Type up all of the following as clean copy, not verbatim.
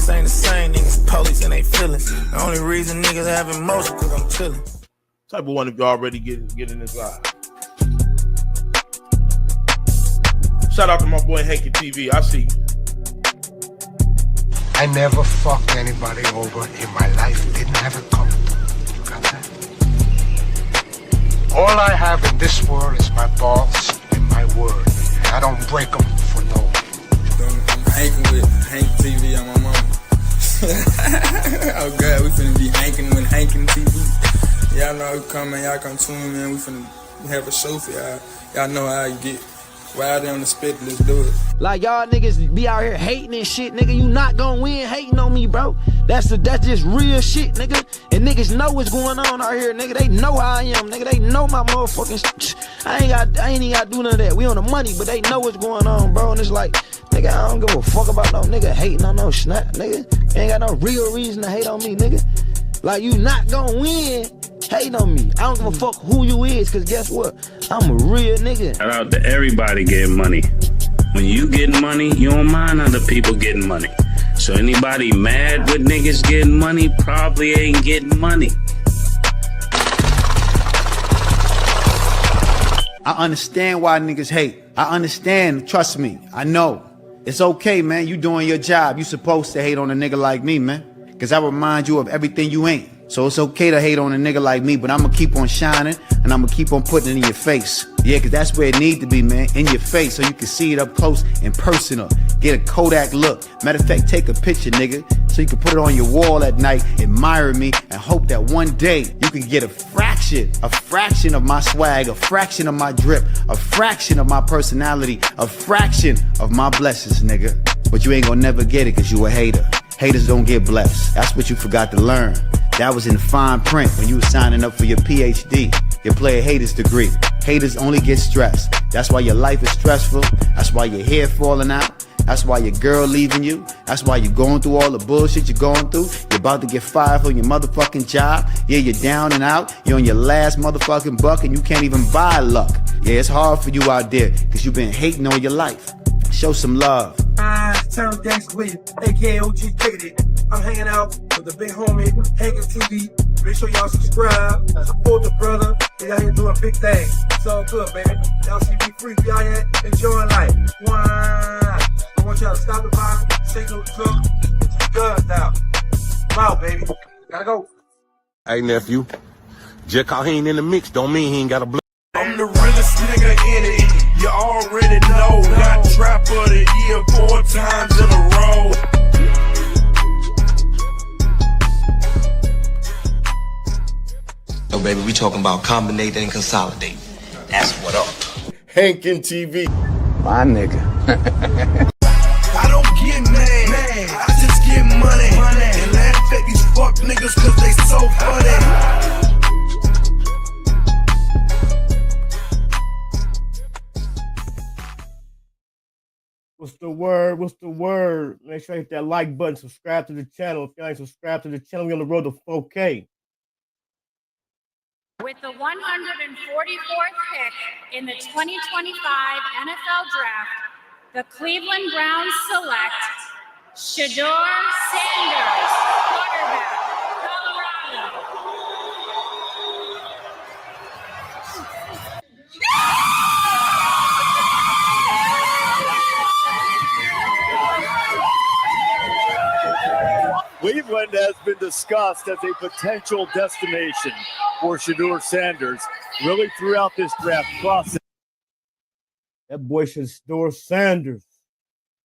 niggas ain't the same. Niggas police and they feelings. The only reason niggas have emotion cause I'm chillin'. Type of one if you already get in this live. Shout out to my boy Hanky TV. I see you. I never fucked anybody over in my life. Didn't have it coming. You got that? All I have in this world is my balls and my word. I don't break them for no one. I'm hanking with Hank TV on my mama. Oh God, we finna be hanking with Hankin TV. Y'all know who come, man. Y'all come tune in, man. We finna have a show for y'all. Y'all know how you get. Right there on the spit, let's do it. Like y'all niggas be out here hating and shit, nigga. You not gonna win hating on me, bro. That's just real shit, nigga. And niggas know what's going on out here, nigga. They know how I am, nigga. They know my motherfucking I ain't even gotta do none of that. We on the money, but they know what's going on, bro. And it's like, nigga, I don't give a fuck about no nigga hating on no snap, nigga. Ain't got no real reason to hate on me, nigga. Like, you not gonna win hating on me. I don't give a fuck who you is, cause guess what? I'm a real nigga. Shout out to everybody getting money. When you getting money, you don't mind other people getting money. So anybody mad with niggas getting money probably ain't getting money. I understand why niggas hate. I understand, trust me, I know. It's okay, man, you doing your job. You supposed to hate on a nigga like me, man. Cause I remind you of everything you ain't. So it's okay to hate on a nigga like me, but I'ma keep on shining and I'ma keep on putting it in your face. Yeah, cause that's where it need to be, man, in your face, so you can see it up close and personal. Get a Kodak look. Matter of fact, take a picture, nigga, so you can put it on your wall at night, admire me, and hope that one day you can get a fraction of my swag, a fraction of my drip, a fraction of my personality, a fraction of my blessings, nigga. But you ain't gonna never get it cause you a hater. Haters don't get blessed. That's what you forgot to learn. That was in fine print when you were signing up for your PhD, your player haters degree. Haters only get stressed. That's why your life is stressful. That's why your hair falling out. That's why your girl leaving you. That's why you're going through all the bullshit you're going through. You're about to get fired from your motherfucking job. Yeah, you're down and out. You're on your last motherfucking buck and you can't even buy luck. Yeah, it's hard for you out there because you've been hating all your life. Show some love. Turn gangsta with you, aka OG Diggity. I'm hanging out with the big homie, Hankin TV. Make sure y'all subscribe, support the brother. They out here doing big things. It's all good, baby. Y'all see me free, we out here enjoying life. I want y'all to stop the by, signal the truck, get your guns down. I'm out, baby. Gotta go. Hey, nephew. Just cause he ain't in the mix don't mean he ain't got a blood. I'm the realest nigga in it. You already know. Got trap of the year 4 times in a row. Yo, baby, we talking about combinate and consolidate. That's what up. Hankin TV. My nigga. I don't get mad. I just get money. And laugh at these fuck niggas cause they so funny. What's the word? What's the word? Make sure you hit that like button, subscribe to the channel. If you ain't subscribed to the channel, we're on the road to 4K. With the 144th pick in the 2025 NFL Draft, the Cleveland Browns select Shedeur Sanders, quarterback, Colorado. Cleveland has been discussed as a potential destination for Shedeur Sanders really throughout this draft process. That boy Shedeur Sanders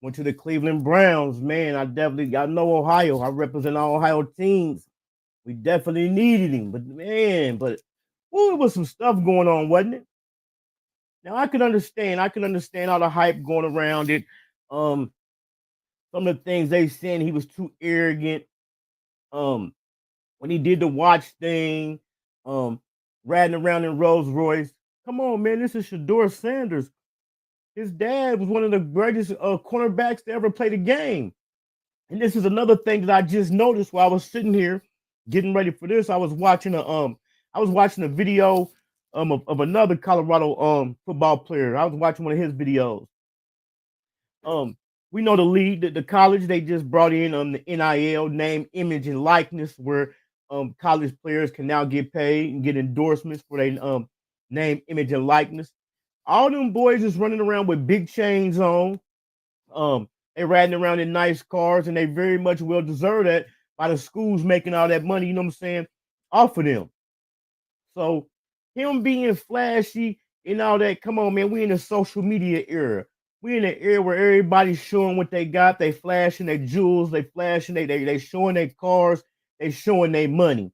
went to the Cleveland Browns. Man, I know Ohio. I represent all Ohio teams. We definitely needed him. But man, it was some stuff going on, wasn't it? Now I can understand all the hype going around it. Some of the things they saying he was too arrogant. When he did the watch thing, riding around in Rolls Royce. Come on, man, this is Shedeur Sanders. His dad was one of the greatest cornerbacks to ever play the game. And this is another thing that I just noticed while I was sitting here getting ready for this. I was watching a video of another Colorado football player. I was watching one of his videos. We know the league, the college, they just brought in the NIL, name, image, and likeness, where college players can now get paid and get endorsements for their name, image, and likeness. All them boys is running around with big chains on. They riding around in nice cars, and they very much well deserve that by the schools making all that money, you know what I'm saying, off of them. So him being flashy and all that, come on, man, we in the social media era. We in the era where everybody's showing what they got. They flashing their jewels, they flashing, they showing their cars, they showing their money.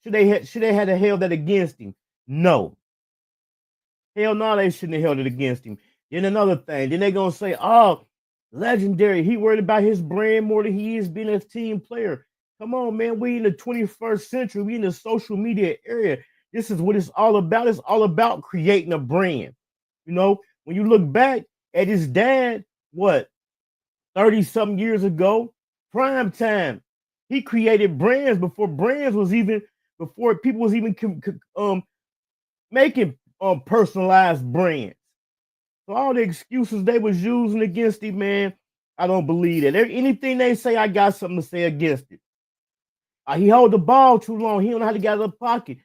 Should they had to held that against him? No. Hell no, they shouldn't have held it against him. Then another thing, then they gonna say, oh, legendary. He worried about his brand more than he is being a team player. Come on, man. We in the 21st century. We in the social media era. This is what it's all about. It's all about creating a brand. You know, when you look back at his dad, what, 30-something years ago, prime time, he created brands before people was even making personalized brands. So all the excuses they was using against him, man, I don't believe that. Anything they say, I got something to say against it. He held the ball too long. He don't know how to get out of the pocket.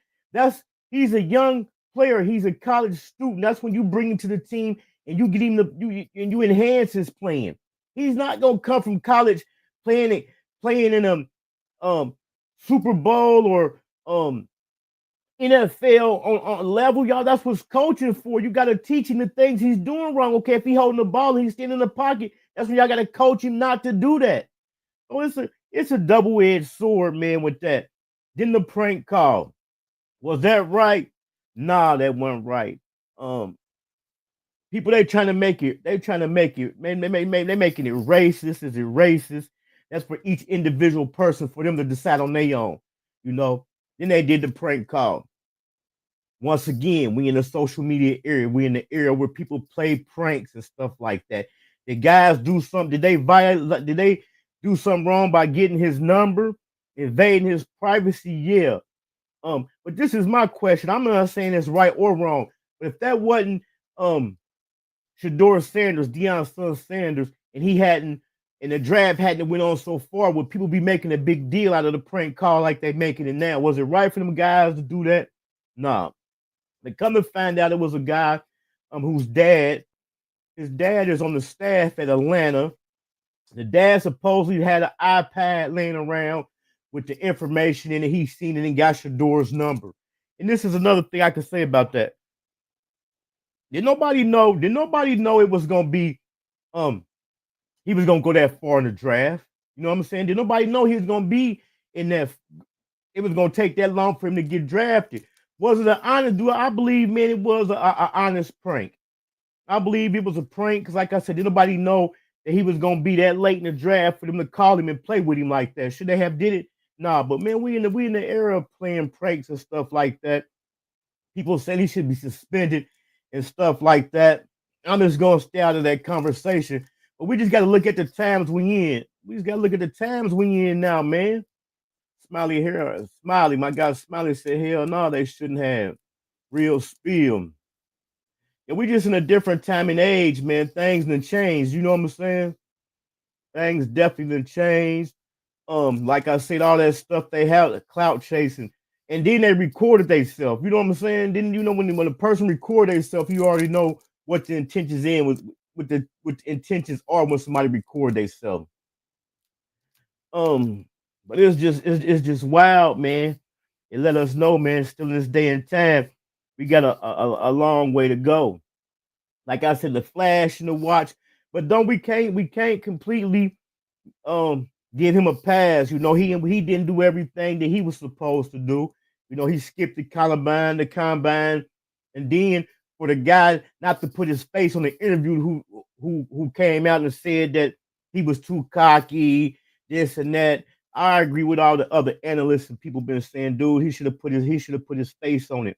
He's a young player. He's a college student. That's when you bring him to the team and you get him you enhance his playing. He's not gonna come from college playing in Super Bowl or NFL on level, y'all. That's what's coaching for. You got to teach him the things he's doing wrong. Okay, if he's holding the ball and he's standing in the pocket, that's when y'all got to coach him not to do that. So it's a double-edged sword, man, with that. Then the prank call. Was that right? Nah, that wasn't right. People, they trying to make it, man, they making it racist. Is it racist? That's for each individual person, for them to decide on their own, you know. Then they did the prank call. Once again, we in the social media era. We in the era where people play pranks and stuff like that. The guys do something. Did they do something wrong by getting his number, invading his privacy? Yeah. But this is my question. I'm not saying it's right or wrong. But if that wasn't Shedeur Sanders, Deion's son Sanders, and the draft hadn't went on so far, would people be making a big deal out of the prank call like they making it now? Was it right for them guys to do that? Nah. They come to find out it was a guy his dad is on the staff at Atlanta. The dad supposedly had an iPad laying around with the information in it. He seen it and got Shedeur's number. And this is another thing I can say about that. Did nobody know it was gonna be he was gonna go that far in the draft? You know what I'm saying? Did nobody know he was gonna be in that? It was gonna take that long for him to get drafted. Was it an honest? I believe, man, it was an honest prank. I believe it was a prank because, like I said, did nobody know that he was gonna be that late in the draft for them to call him and play with him like that? Should they have did it? Nah, but man, we in the era of playing pranks and stuff like that. People said he should be suspended and stuff like that. I'm just gonna stay out of that conversation. But we just got to look at the times we in. We just got to look at the times we in now, man. Smiley here, Smiley, my guy Smiley said, hell no, they shouldn't have. Real spill. And we just in a different time and age, man. Things done changed. You know what I'm saying? Things definitely done changed. Like I said, all that stuff they have, clout chasing. And then they recorded themselves. You know what I'm saying? Then you know when a person record themselves, you already know what the intentions in with the intentions are when somebody record themselves. But it's just wild, man. It let us know, man, still in this day and time, we got a long way to go. Like I said, the flash and the watch, but we can't completely give him a pass. You know, he didn't do everything that he was supposed to do. You know, he skipped the combine, and then for the guy not to put his face on the interview who came out and said that he was too cocky, this and that. I agree with all the other analysts and people been saying, dude, he should have put his face on it.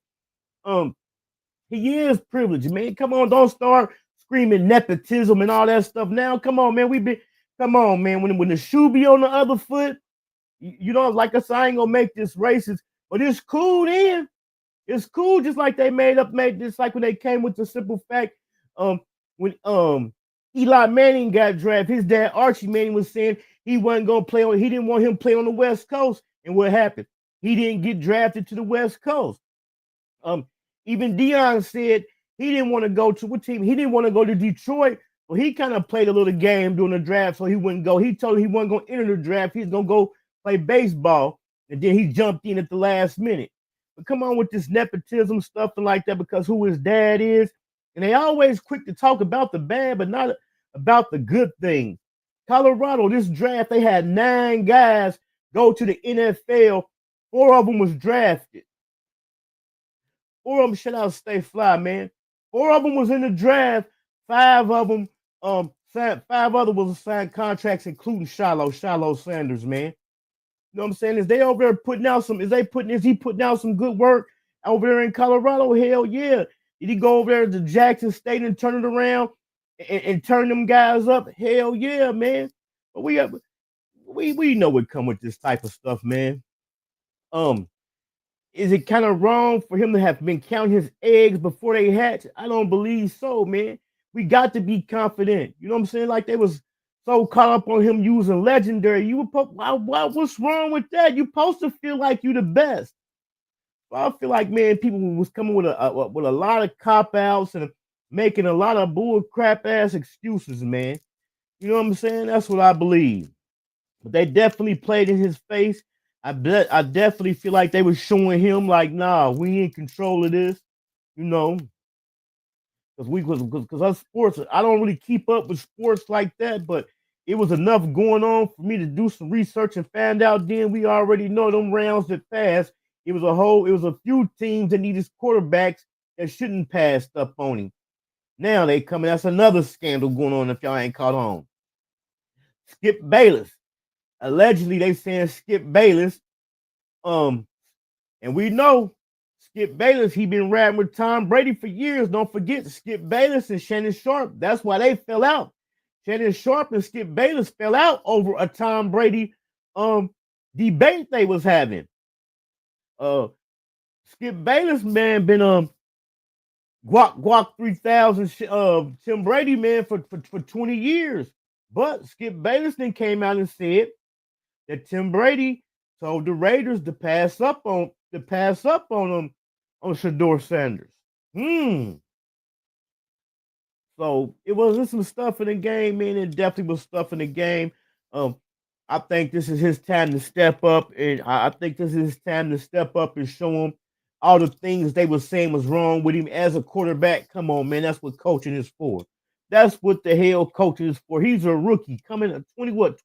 He is privileged, man. Come on, don't start screaming nepotism and all that stuff now. Come on, man. Come on, man. When the shoe be on the other foot, you know, like I said, I ain't gonna make this racist, but it's cool then. It's cool, just like they made this, like when they came with the simple fact, when Eli Manning got drafted. His dad, Archie Manning, was saying he wasn't going to play on, he didn't want him playing on the West Coast. And what happened? He didn't get drafted to the West Coast. Even Deion said he didn't want to go to what team? He didn't want to go to Detroit. But he kind of played a little game during the draft, so he wouldn't go. He told him he wasn't going to enter the draft. He's going to go play baseball. And then he jumped in at the last minute. But come on with this nepotism stuff and like that, because who his dad is. And they always quick to talk about the bad, but not about the good things. Colorado, this draft, they had 9 guys go to the NFL. 4 of them was drafted. 4 of them, shout out Stay Fly, man. 4 of them was in the draft. 5 of them, 5 other was signed contracts, including Shiloh Sanders, man. You know what I'm saying? Is they over there putting out some? Is he putting out some good work over there in Colorado? Hell yeah! Did he go over there to Jackson State and turn it around and turn them guys up? Hell yeah, man! But we know what come with this type of stuff, man. Is it kind of wrong for him to have been counting his eggs before they hatch? I don't believe so, man. We got to be confident. You know what I'm saying? Like they was so caught up on him using legendary. You were what's wrong with that? You're supposed to feel like you the best. Well, I feel like, man, people was coming with a lot of cop outs and making a lot of bull crap ass excuses, man. You know what I'm saying? That's what I believe. But they definitely played in his face. I definitely feel like they were showing him like, nah, we in control of this, you know. Because us sports, I don't really keep up with sports like that, but it was enough going on for me to do some research and find out. Then we already know them rounds that passed. It was a few teams that needed quarterbacks that shouldn't pass up on him. Now they coming. That's another scandal going on if y'all ain't caught on. Skip Bayless. Allegedly, they saying Skip Bayless. And we know Skip Bayless, he been riding with Tom Brady for years. Don't forget Skip Bayless and Shannon Sharp. That's why they fell out. Shannon Sharp and Skip Bayless fell out over a Tom Brady debate they was having. Skip Bayless, man, been guac 3000 Tim Brady, man, for 20 years. But Skip Bayless then came out and said that Tim Brady told the Raiders to pass up on Shedeur Sanders. So it wasn't some stuff in the game, man. It definitely was stuff in the game. I think this is his time to step up, and I think this is his time to step up and show him all the things they were saying was wrong with him as a quarterback. Come on, man. That's what coaching is for. That's what the hell coaching is for. He's a rookie coming a 21,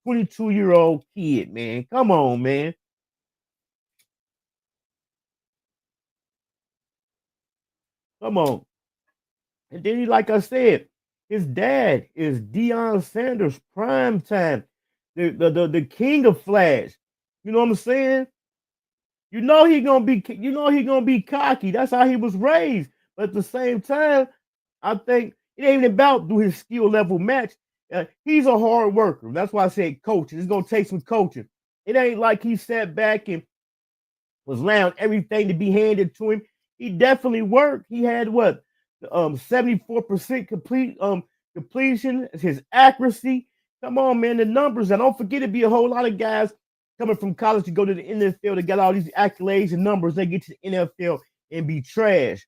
22-year-old kid, man. Come on, man. Come on. And then like I said, his dad is Deion Sanders, prime time, the king of flash. You know what I'm saying? You know he gonna be cocky. That's how he was raised. But at the same time, I think it ain't about do his skill level match. He's a hard worker. That's why I said coaching. It's gonna take some coaching. It ain't like he sat back and was allowing everything to be handed to him. He definitely worked. He had 74% completion. His accuracy. Come on, man. The numbers. And don't forget it be a whole lot of guys coming from college to go to the NFL. They got all these accolades and numbers. They get to the NFL and be trash.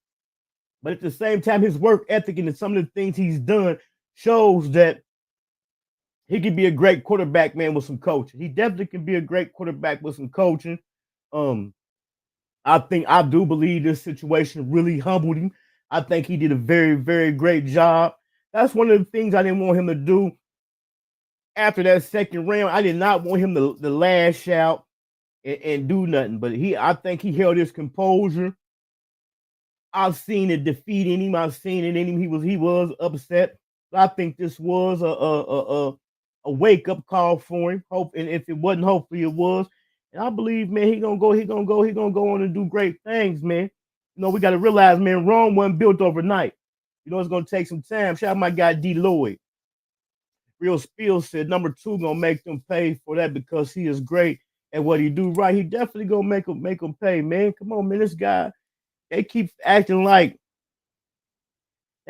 But at the same time, his work ethic and some of the things he's done shows that he could be a great quarterback, man, with some coaching. He definitely can be a great quarterback with some coaching. I do believe this situation really humbled him. I think he did a very, very great job. That's one of the things I didn't want him to do after that second round. I did not want him to lash out and do nothing. But I think he held his composure. I've seen it defeat in him. I've seen it in him. He was upset. But I think this was a wake up call for him. Hope, and if it wasn't, hopefully it was. And I believe, man, he gonna go on and do great things, man. You know, we got to realize, man, Rome wasn't built overnight. You know, it's gonna take some time. Shout out my guy D. Lloyd. Real Spiel said number 2 gonna make them pay for that because he is great at what he do right. He definitely gonna make them pay, man. Come on, man. This guy, they keep acting like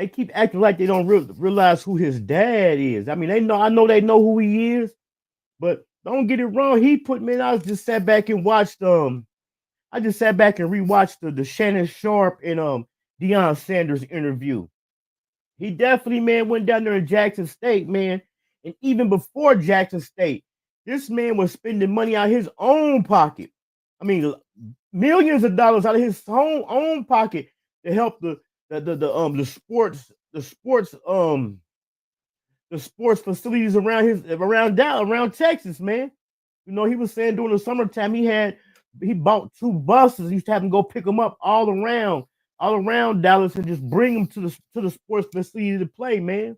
they keep acting like they don't realize who his dad is. I mean, I know they know who he is, but don't get it wrong. He put me. I just sat back and watched. I just sat back and rewatched the Shannon Sharp and Deion Sanders interview. He definitely, man, went down there in Jackson State, man, and even before Jackson State, this man was spending money out of his own pocket. I mean, millions of dollars out of his own pocket to help the sports facilities around Texas, man. You know, he was saying during the summertime he bought 2 buses. He used to have them go pick them up all around Dallas and just bring them to the sports facility to play, man.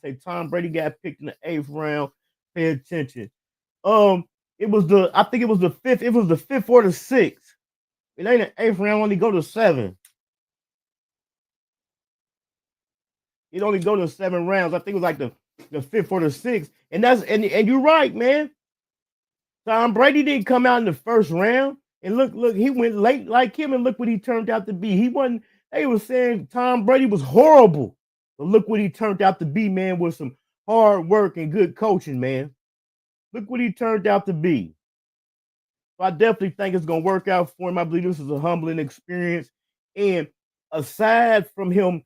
Say Tom Brady got picked in the 8th round. Pay attention. I think it was the 5th. It was the 5th or the 6th. It ain't an 8th round. Only go to 7. It only go to 7 rounds. I think it was like the 5th or the 6th. And you're right, man. Tom Brady didn't come out in the 1st round. And look, he went late like him, and look what he turned out to be. They were saying Tom Brady was horrible. But look what he turned out to be, man, with some hard work and good coaching, man. Look what he turned out to be. So I definitely think it's going to work out for him. I believe this is a humbling experience. And aside from him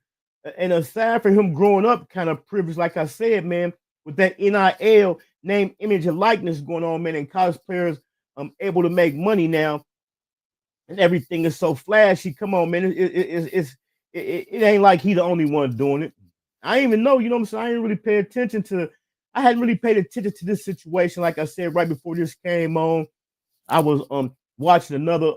growing up kind of privileged, like I said, man, with that NIL, name, image, and likeness going on, man, and college players able to make money now, and everything is so flashy. Come on, man, it ain't like he the only one doing it. I didn't even know, you know what I'm saying? I hadn't really paid attention to this situation. Like I said, right before this came on, I was watching another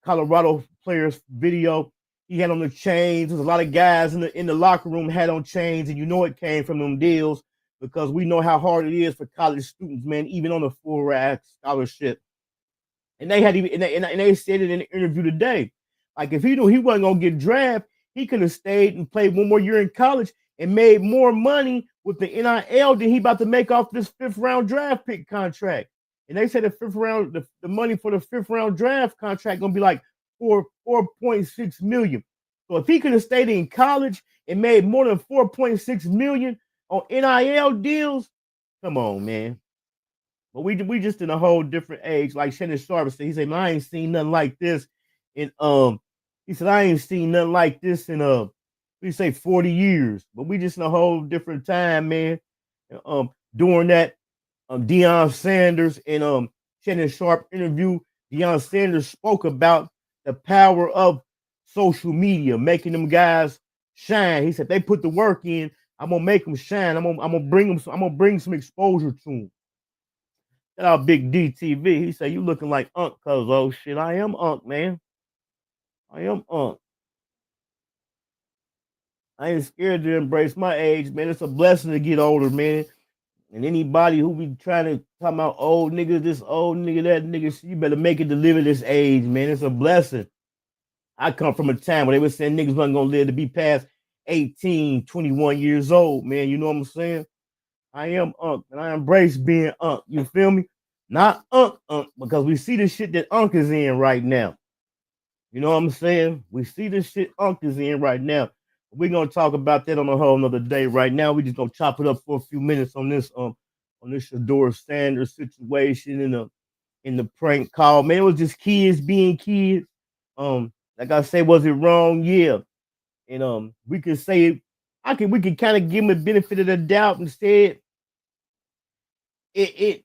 Colorado player's video. He had on the chains. There's a lot of guys in the locker room had on chains, and you know it came from them deals because we know how hard it is for college students, man, even on a full ride scholarship. And they said it in an interview today. Like if he knew he wasn't gonna get drafted, he could have stayed and played one more year in college and made more money with the NIL than he about to make off this 5th round draft pick contract. And they said the money for the 5th round draft contract gonna be like 4.6 million. So if he could have stayed in college and made more than 4.6 million on NIL deals, come on, man. But we just in a whole different age. Like Shannon Sharp said, he said, I ain't seen nothing like this in he said, I ain't seen nothing like this in 40 years. But we just in a whole different time, man. During that Deion Sanders and Shannon Sharp interview, Deion Sanders spoke about the power of social media, making them guys shine. He said they put the work in, I'm gonna make them shine. I'm gonna bring some exposure to them. Shout out Big DTV. He said, you looking like Unc, cuz oh shit, I am Unc, man. I am Unc. I ain't scared to embrace my age, man. It's a blessing to get older, man. And anybody who be trying to talk about old niggas, this old nigga, that nigga, you better make it to live at this age, man. It's a blessing. I come from a time where they were saying niggas wasn't gonna live to be past 18, 21 years old, man. You know what I'm saying? I am Unc, and I embrace being Unc. You feel me? Not Unc, because we see the shit that Unc is in right now. You know what I'm saying? We see the shit Unc is in right now. We're gonna talk about that on a whole nother day. Right now, we just gonna chop it up for a few minutes on this Shedeur Sanders situation in the prank call. Man, it was just kids being kids. Like I say, was it wrong? Yeah. And we could say we could kind of give him the benefit of the doubt and say it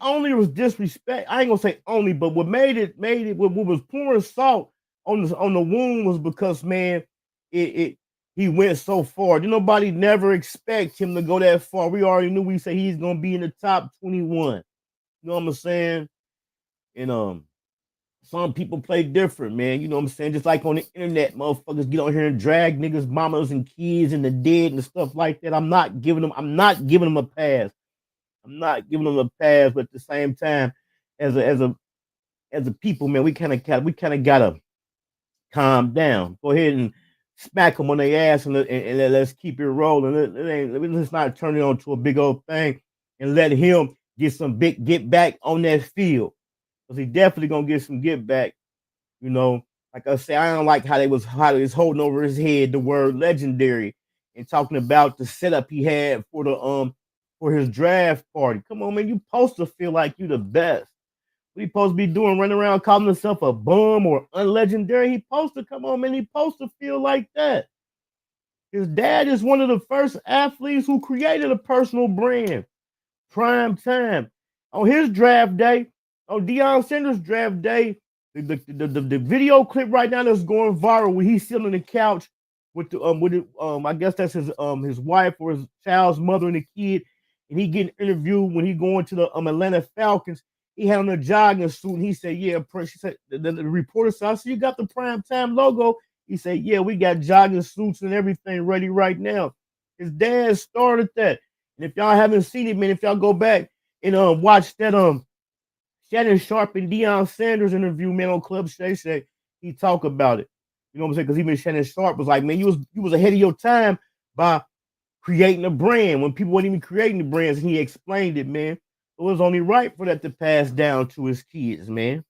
only was disrespect. I ain't gonna say only, but what made it what was pouring salt on the wound was because, man, he went so far. Did nobody never expect him to go that far? We already knew. We said he's gonna be in the top 21. You know what I'm saying? And some people play different, man. You know what I'm saying? Just like on the internet, motherfuckers get on here and drag niggas, mamas, and kids and the dead and stuff like that. I'm not giving them a pass. I'm not giving them a pass, but at the same time, as a people, man, we kind of gotta calm down. Go ahead and smack them on their ass and let's keep it rolling. Let's not turn it on to a big old thing and let him get back on that field. Because he definitely gonna get some get back. You know, like I say, I don't like how they was holding over his head the word legendary and talking about the setup he had for his draft party. Come on, man, you supposed to feel like you the best. What he supposed to be doing, running around calling himself a bum or unlegendary? He supposed to, come on, man, he supposed to feel like that. His dad is one of the first athletes who created a personal brand. Prime time. On his draft day, on Deion Sanders' draft day, the video clip right now that's going viral where he's sitting on the couch with I guess that's his wife or his child's mother and the kid, and he getting interviewed when he going to the Atlanta Falcons. He had on a jogging suit and he said, "Yeah, Prince." She said the reporter said, "I see you got the prime time logo." He said, "Yeah, we got jogging suits and everything ready right now." His dad started that. And if y'all haven't seen it, man, if y'all go back and watch that Shannon Sharp and Deion Sanders interview, man, on Club Shay Shay, he talk about it. You know what I'm saying? Because even Shannon Sharp was like, man, you was ahead of your time by creating a brand when people weren't even creating the brands, and he explained it, man. It was only right for that to pass down to his kids, man.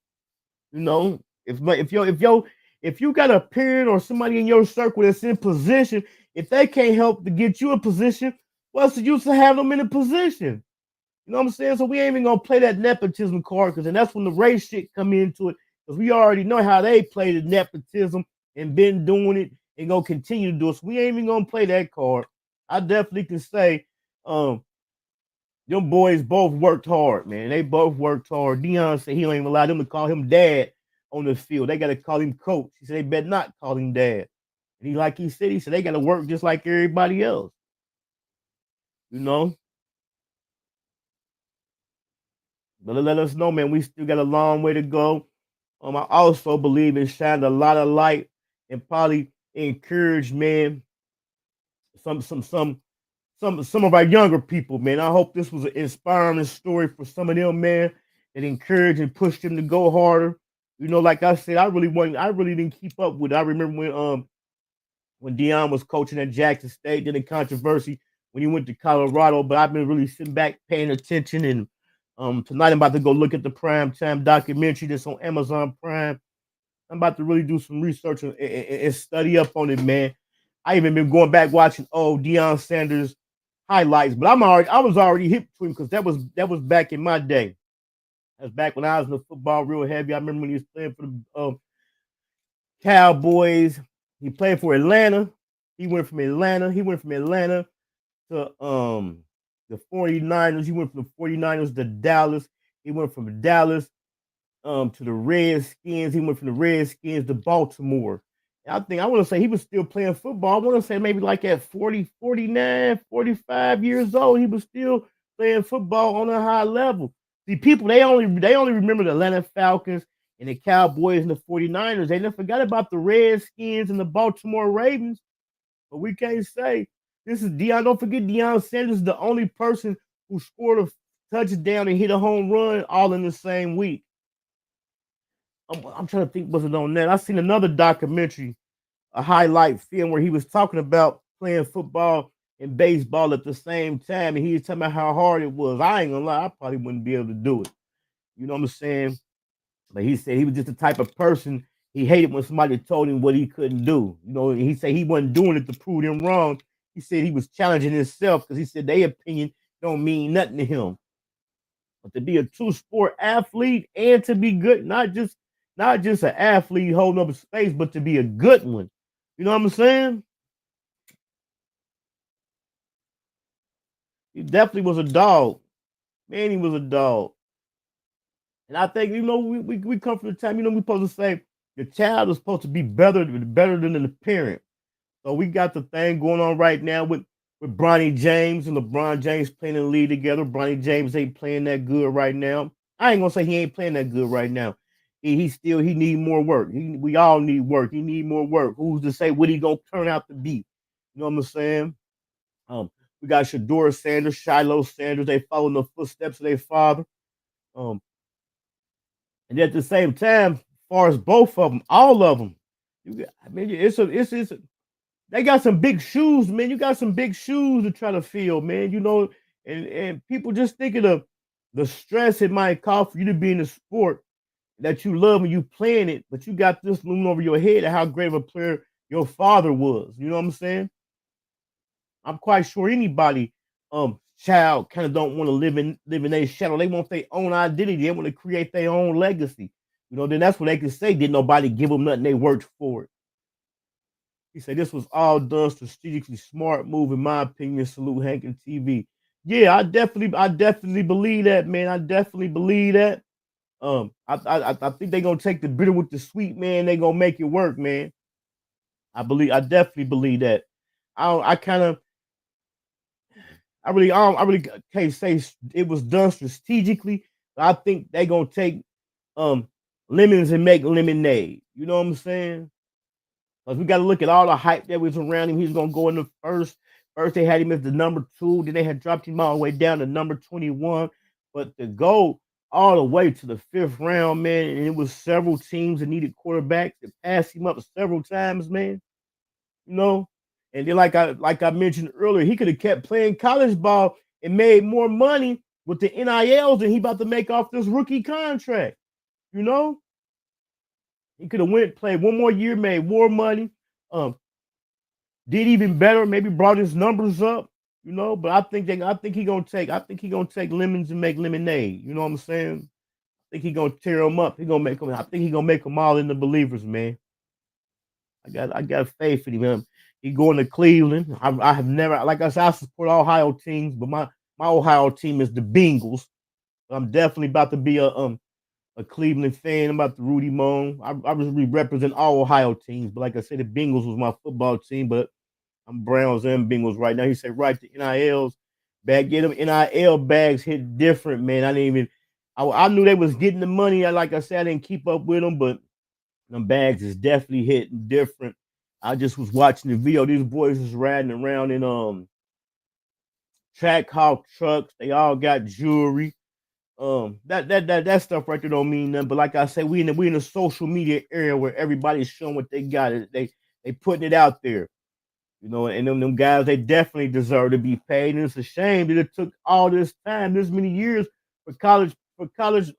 You know, if you got a parent or somebody in your circle that's in position, if they can't help to get you a position, what's the use to have them in a position? You know what I'm saying? So we ain't even gonna play that nepotism card, because then that's when the race shit come into it. Because we already know how they play the nepotism and been doing it and gonna continue to do it. So we ain't even gonna play that card. I definitely can say, them boys both worked hard, man. They both worked hard. Deion said he don't even allow them to call him dad on the field. They gotta call him coach. He said they better not call him dad. And he said they gotta work just like everybody else. You know? But let us know, man. We still got a long way to go. I also believe it shined a lot of light and probably encouraged, man, some of our younger people, man. I hope this was an inspiring story for some of them, man, that encouraged and pushed them to go harder. You know, like I said, I really didn't keep up with it. I remember when Deion was coaching at Jackson State, then the controversy when he went to Colorado, but I've been really sitting back paying attention, and tonight I'm about to go look at the Prime Time documentary that's on Amazon Prime. I'm about to really do some research and study up on it, man. I even been going back watching Deion Sanders highlights, but I was already hip to him because that was back in my day. That's back when I was in the football real heavy. I remember when he was playing for the Cowboys. He played for Atlanta. He went from Atlanta to the 49ers. He went from the 49ers to Dallas. He went from Dallas to the Redskins. He went from the Redskins to Baltimore. I want to say he was still playing football. I want to say maybe like at 40, 49, 45 years old, he was still playing football on a high level. See, people, they only remember the Atlanta Falcons and the Cowboys and the 49ers. They never forgot about the Redskins and the Baltimore Ravens. But we can't say this is Deion. Don't forget Deion Sanders is the only person who scored a touchdown and hit a home run all in the same week. I'm trying to think, was it on that? I seen another documentary, a highlight film where he was talking about playing football and baseball at the same time, and he was talking about how hard it was. I ain't gonna lie, I probably wouldn't be able to do it. You know what I'm saying? But he said he was just the type of person, he hated when somebody told him what he couldn't do. You know, he said he wasn't doing it to prove them wrong. He said he was challenging himself because he said their opinion don't mean nothing to him. But to be a true sport athlete and to be good, not just an athlete holding up a space, but to be a good one. You know what I'm saying? He definitely was a dog. Man, he was a dog. And I think, you know, we come from the time, you know, we're supposed to say the child is supposed to be better than the parent. So we got the thing going on right now with Bronny James and LeBron James playing in the league together. Bronny James ain't playing that good right now. I ain't gonna say he ain't playing that good right now. He need more work. We all need work. He need more work. Who's to say what he gonna turn out to be? You know what I'm saying? We got Shedeur Sanders, Shiloh Sanders. They follow in the footsteps of their father. And at the same time, as far as both of them, all of them, they got some big shoes, man. You got some big shoes to try to fill, man. You know, and people just thinking of the stress it might cause for you to be in a sport that you love and you playing it, but you got this looming over your head of how great of a player your father was. You know what I'm saying? I'm quite sure anybody child kind of don't want to live in their shadow. They want their own identity. They want to create their own legacy. You know, then that's what they can say. Did nobody give them nothing? They worked for it. He said this was all done strategically, smart move in my opinion. Salute Hank and TV. Yeah, I definitely believe that, man. I definitely believe that. I think they're gonna take the bitter with the sweet, man. They're gonna make it work, man. I definitely believe that. I kind of I really can't say it was done strategically. But I think they gonna take lemons and make lemonade. You know what I'm saying? Because we got to look at all the hype that was around him. He's gonna go in the first. First they had him as the number 2, then they had dropped him all the way down to number 21. But to go all the way to the 5th round, man, and it was several teams that needed quarterbacks that passed him up several times, man. You know, and then like I mentioned earlier, he could have kept playing college ball and made more money with the NILs than he about to make off this rookie contract. You know, he could have went played one more year, made more money, did even better, maybe brought his numbers up. You know, but I think he gonna take lemons and make lemonade. You know what I'm saying? I think he gonna tear them up. I think he gonna make them all into believers, man. I got faith in him. He going to Cleveland. I have never, like I said, I support Ohio teams, but my Ohio team is the Bengals. I'm definitely about to be a Cleveland fan. I'm about to Rudy Moan. I really represent all Ohio teams, but like I said, the Bengals was my football team, but I'm Browns and Bengals right now. He said, right, the NILs bag, get them NIL bags hit different, man. I knew they was getting the money. Like I said, I didn't keep up with them, but them bags is definitely hitting different. I just was watching the video. These boys was riding around in track hawk trucks. They all got jewelry. That stuff right there don't mean nothing. But like I said, we in a social media area where everybody's showing what they got. They putting it out there. You know, and them guys, they definitely deserve to be paid. And it's a shame that it took all this time, this many years for college for college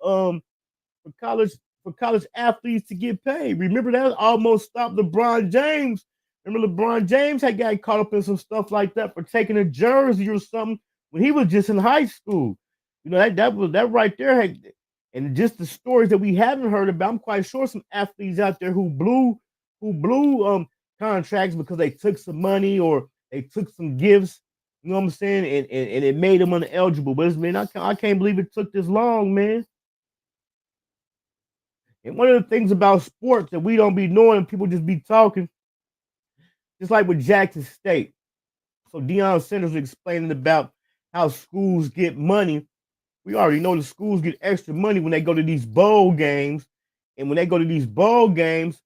for college athletes to get paid. Remember that almost stopped LeBron James. Remember LeBron James had got caught up in some stuff like that for taking a jersey or something when he was just in high school. You know, that right there had, and just the stories that we haven't heard about. I'm quite sure some athletes out there who blew contracts because they took some money or they took some gifts. You know what I'm saying? And it made them ineligible. But man, I can't believe it took this long, man. And one of the things about sports that we don't be knowing, people just be talking, just like with Jackson State. So Deion Sanders was explaining about how schools get money. We already know the schools get extra money when they go to these bowl games. And when they go to these bowl games,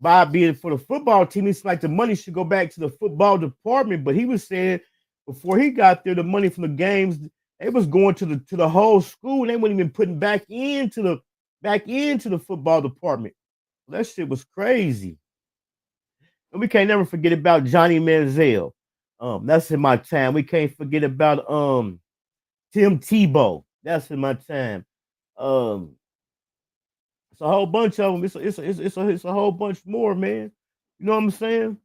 by being for the football team, it's like the money should go back to the football department. But he was saying before he got there, the money from the games, it was going to the whole school. And they weren't even putting back into the football department. That shit was crazy. And we can't never forget about Johnny Manziel. That's in my time. We can't forget about Tim Tebow. That's in my time. It's a whole bunch of them. It's a whole bunch more, man. You know what I'm saying?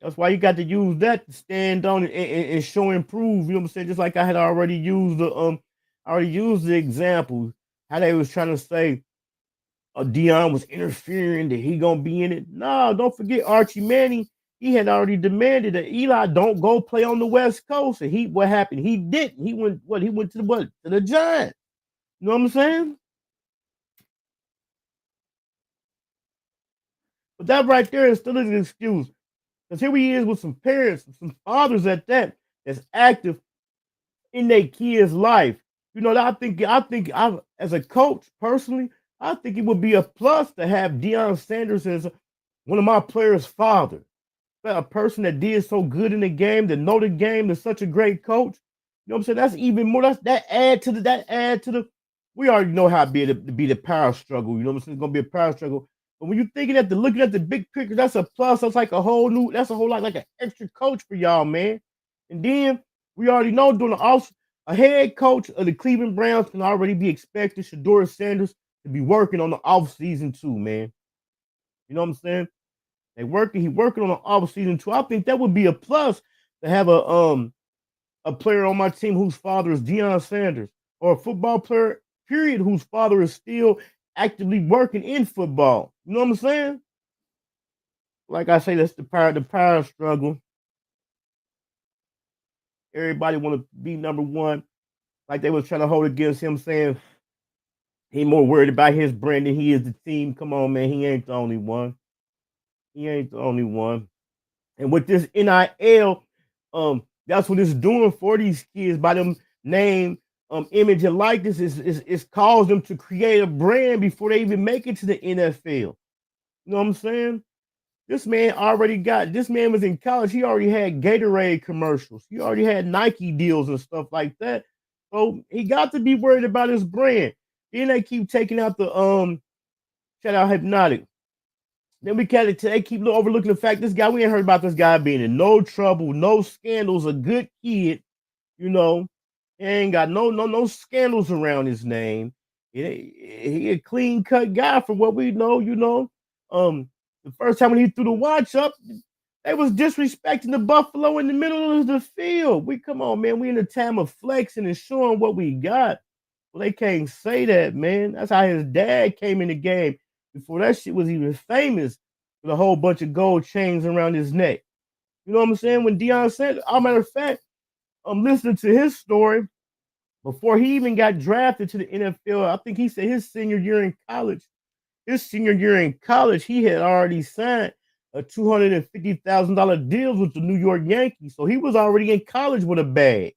That's why you got to use that to stand on and show and prove. You know what I'm saying? Just like I had already used the example how they was trying to say Deion was interfering, that he gonna be in it. No, don't forget Archie Manning. He had already demanded that Eli don't go play on the West Coast. And what happened? He didn't. He went to the Giants. You know what I'm saying? But that right there is still an excuse. Because here he is with some parents, some fathers at that, that's active in their kids' life. You know, I think as a coach, personally, I think it would be a plus to have Deion Sanders as one of my players' father. A person that did so good in the game, that know the game, is such a great coach. You know what I'm saying? That's even more. That add to the. We already know how it be the power struggle. You know what I'm saying? It's gonna be a power struggle. But when you're looking at the big picture, that's a plus. That's like a whole lot, like an extra coach for y'all, man. And then we already know a head coach of the Cleveland Browns can already be expected, Shedeur Sanders, to be working on the off season too, man. You know what I'm saying? He working on the off season too. I think that would be a plus to have a player on my team whose father is Deion Sanders, or a football player, period, whose father is still actively working in football. You know what I'm saying? Like I say, that's the power struggle. Everybody want to be number one, like they was trying to hold against him, saying he more worried about his brand than he is the team. Come on, man, he ain't the only one. He ain't the only one. And with this NIL, that's what it's doing for these kids by them name, image, and likeness. It's caused them to create a brand before they even make it to the NFL. You know what I'm saying? This man was in college. He already had Gatorade commercials. He already had Nike deals and stuff like that. So he got to be worried about his brand. Then they keep taking out the shout out Hypnotic. Then they keep overlooking the fact this guy, we ain't heard about this guy being in no trouble, no scandals, a good kid, you know. He ain't got no scandals around his name. He a clean cut guy from what we know, you know. The first time when he threw the watch up, they was disrespecting the Buffalo in the middle of the field. Come on, man. We in the time of flexing and showing what we got. Well, they can't say that, man. That's how his dad came in the game before that shit was even famous with a whole bunch of gold chains around his neck. You know what I'm saying? When Deion said, as a matter of fact, I'm listening to his story before he even got drafted to the NFL. I think he said his senior year in college, he had already signed a $250,000 deal with the New York Yankees. So he was already in college with a bag.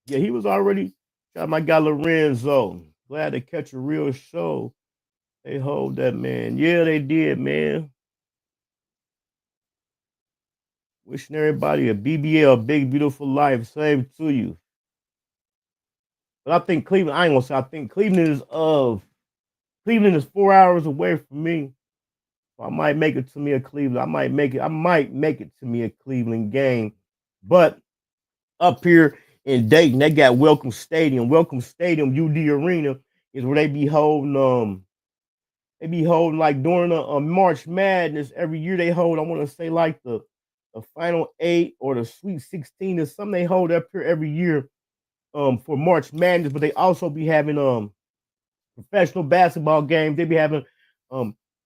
Yeah, he was already. Got my guy Lorenzo. Glad to catch a real show. They hold that, man. Yeah, they did, man. Wishing everybody a BBL, big, beautiful life. Same to you. But I think Cleveland, I ain't gonna say, I think Cleveland is 4 hours away from me. So I might make it to me a Cleveland. I might make it to me a Cleveland game. But up here in Dayton, they got Welcome Stadium. Welcome Stadium, UD Arena, is where they be holding like during a March Madness every year. They hold, I want to say, like the Final 8 or the Sweet 16 or something. They hold up here every year for March Madness, but they also be having professional basketball games. They be having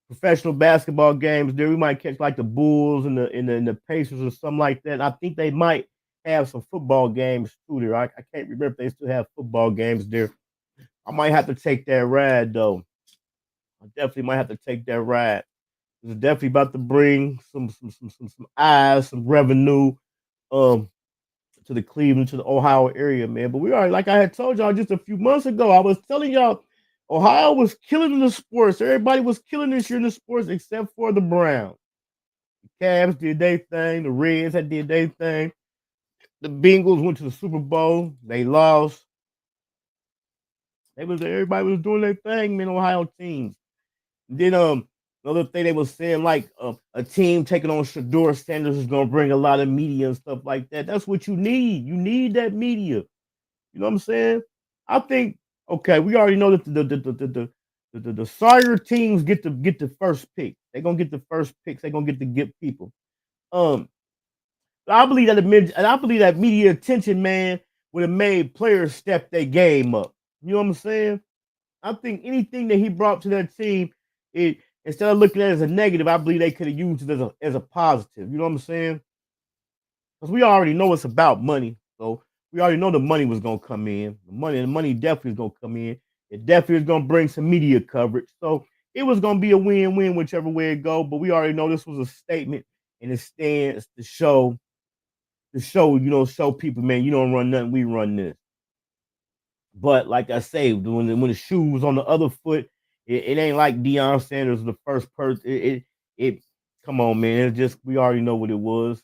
professional basketball games there. We might catch like the Bulls and the Pacers or something like that. And I think they might have some football games too there. I can't remember if they still have football games there. I might have to take that ride though. I definitely might have to take that ride. It's definitely about to bring some eyes, some revenue to the Cleveland, to the Ohio area, man. But we already, like I had told y'all just a few months ago, I was telling y'all Ohio was killing the sports. Everybody was killing this year in the sports except for the Browns. The Cavs did their thing. The Reds had did their thing. The Bengals went to the Super Bowl. They lost. Everybody was doing their thing, man. Ohio teams. Then another thing they was saying, like a team taking on Shedeur Sanders is gonna bring a lot of media and stuff like that. That's what you need. You need that media. You know what I'm saying? I think okay, we already know that the Sawyer teams get the first pick. They're gonna get the first picks. They're gonna get people. I believe that media attention, man, would have made players step their game up. You know what I'm saying? I think anything that he brought to that team, instead of looking at it as a negative, I believe they could have used it as a positive. You know what I'm saying? Because we already know it's about money. So we already know the money was gonna come in. The money definitely is gonna come in. It definitely is gonna bring some media coverage. So it was gonna be a win-win whichever way it go. But we already know this was a statement and it stands to show, show people, man, you don't run nothing, we run this. But like I say, when the shoe was on the other foot, it ain't like Deion Sanders was the first person. It come on, man. It's just we already know what it was.